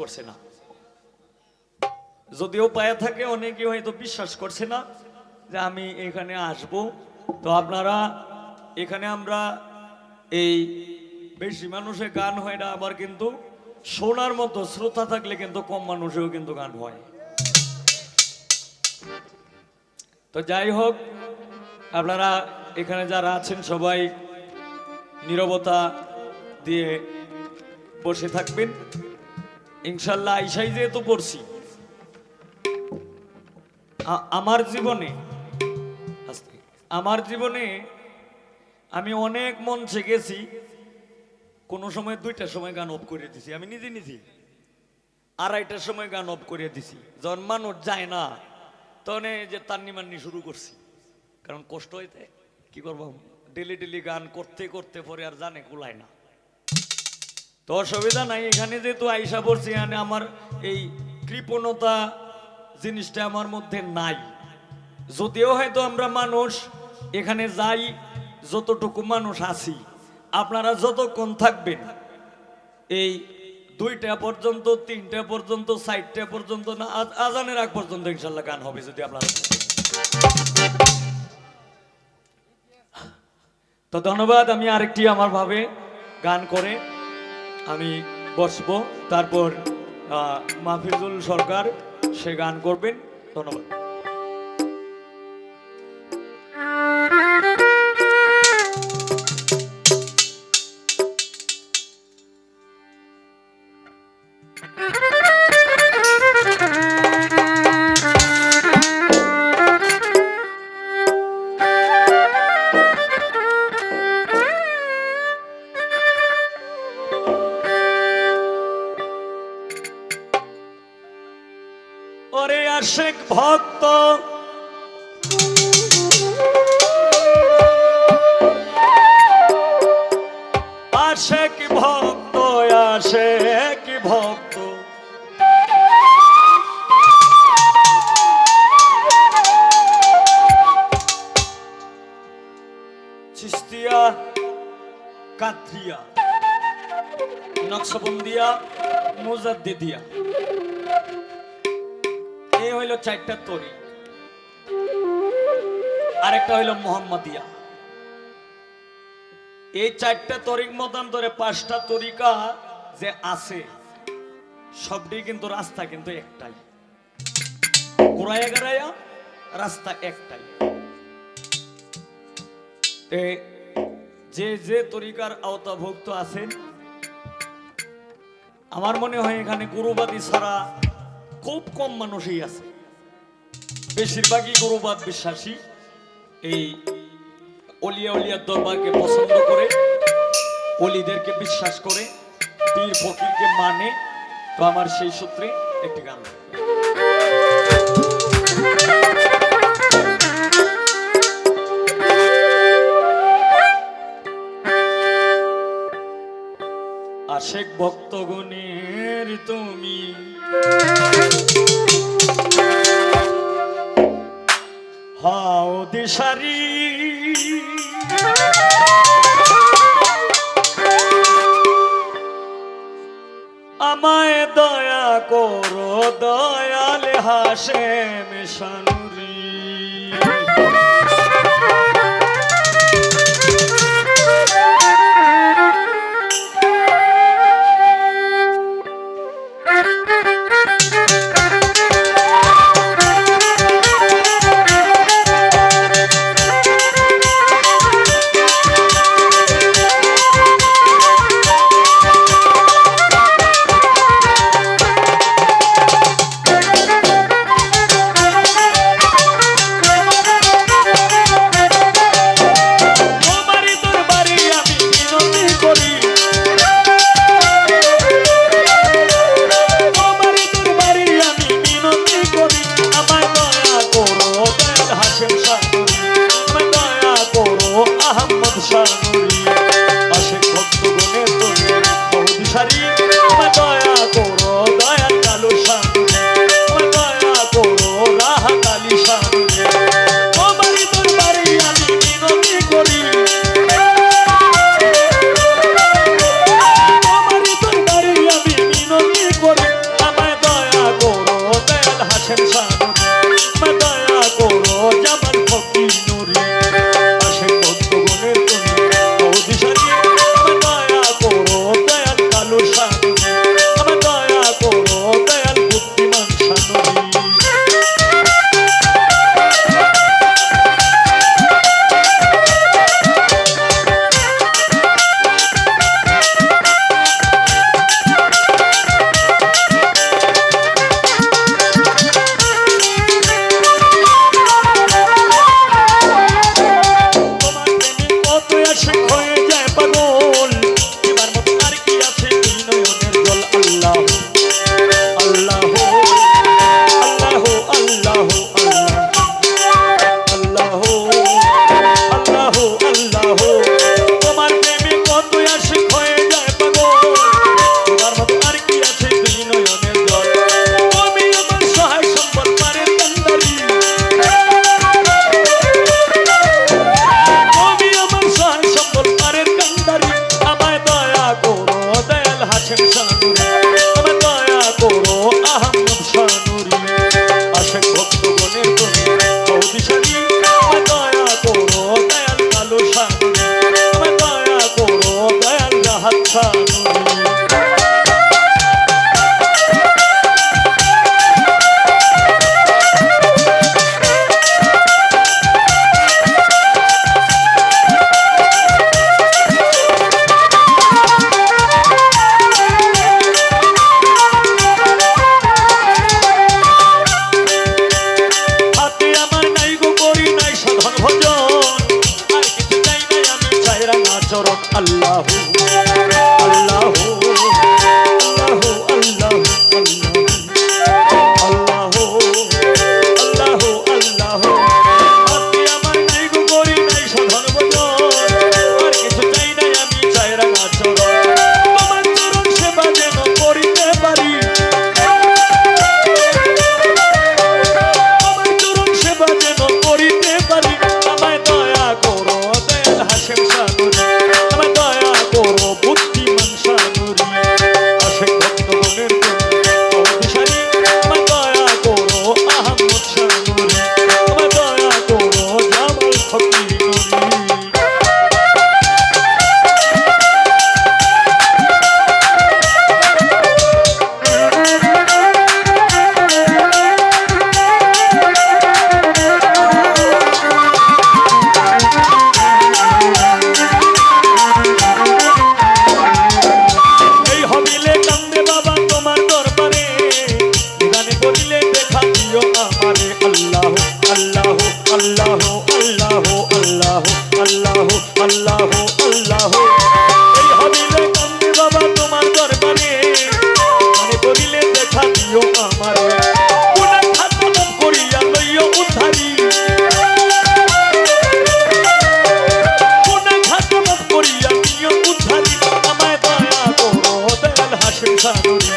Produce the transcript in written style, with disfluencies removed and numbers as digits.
করছে না, যদিও পায়ে থাকে অনেকে হয়তো বিশ্বাস করছে না যে আমি এখানে আসব। তো আপনারা এখানে আমরা এই বেশি মানুষের গান হয় না, আবার কিন্তু শোনার মতো শ্রোতা থাকলে কিন্তু কম মানুষেও কিন্তু গান হয়। তো যাই হোক, আপনারা এখানে যারা আছেন সবাই নীরবতা দিয়ে বসে থাকবেন। ইনশাল্লাহ আইসাই যেহেতু পড়ছি, আমার জীবনে আমি অনেক মঞ্চে গেছি, কোনো সময় 2টার সময় গান অফ করে দিছি, আমি নিজে 2:30টার সময় গান অফ করে দিছি। যখন মানুষ যায় না তখন যে তান্নি মান্নি শুরু করছি, কারণ কষ্ট হইতে কি করবো, ডেলি গান করতে করতে পরে আর জানে কুলায় না। তো অসুবিধা নাই, এখানে যেহেতু আইসা পড়ছি, এখানে আমার এই কৃপণতা জিনিসটা আমার মধ্যে নাই। যদিও হয়তো আমরা মানুষ এখানে যাই, যতটুকু মানুষ আছি, আপনারা যতক্ষণ থাকবেন এই 2টা পর্যন্ত, 3টা পর্যন্ত, 4টা পর্যন্ত, না আজানের আগ পর্যন্ত ইনশাল্লাহ গান হবে যদি আপনারা। তো ধন্যবাদ। আমি আরেকটি আমার ভাবে গান করে আমি বসবো, তারপর মাহফিজুল সরকার সে গান করবেন। ধন্যবাদ। ওরে আশিক ভক্ত আশিক ভক্ত আশিক ভক্ত চিশতিয়া, কাদরিয়া, নকশবন্দিয়া, মুজাদ্দিদিয়া, এই হইল 4টা তরিক। আরেকটা হইল মোহাম্মদিয়া। এই 4টা তরিক মতান্তরে 5টা তরিকা যে আছে, সবটি কিন্তু রাস্তা কিন্তু একটাই, ঘুরাইয়া গড়াইয়া রাস্তা একটাই। যে যে তরিকার আওতাভুক্ত আছেন, আমার মনে হয় এখানে গুরুবাদী ছাড়া খুব কম মানুষই আছে, বেশিরভাগই গুরুবাদ বিশ্বাসী। এই অলিয়া উলিয়ার দরবারকে পছন্দ করে, অলিদেরকে বিশ্বাস করে, পীর ফকিরকে মানে। তো আমার সেই সূত্রে একটি গান। আশিক ভক্তগণের তুমি হাও দিশারি, আমায় দয়া করো দয়াল হাশেম শানুরি। আল্লাহু আল্লাহু আল্লাহু আল্লাহু আল্লাহু আল্লাহু আল্লাহু আপনি আমার নাই গো করি নাই সাধন ভজন আর কিছু চাই নাই আমি চাই রাঙা চরণ তোমার চরণ সেবা যেন করিতে পারি তোমার চরণ সেবা যেন করিতে পারি আমায় দয়া করো দয়াল হাসেম সাগরী আমায় দয়া করো বুদ্ধিমান সাগরী আশেক ভক্তগণের অভিসারী আমায় দয়া করো আহমদ সাগরী আমায় দয়া করো জামাল ফকির নূরী আল্লাহু আল্লাহু আল্লাহু আল্লাহু আল্লাহু আল্লাহু এই হবিলে কান্দে বাবা তোমার দরবারে মনে করিলে দেখা দিও আমারে গুনাহ খাতা মাফ করিয়া লইও উদ্ধারি গুনাহ খাতা মাফ করিয়া দিও উদ্ধারি আমায় দয়া করো দয়াল হাসেম সাগরী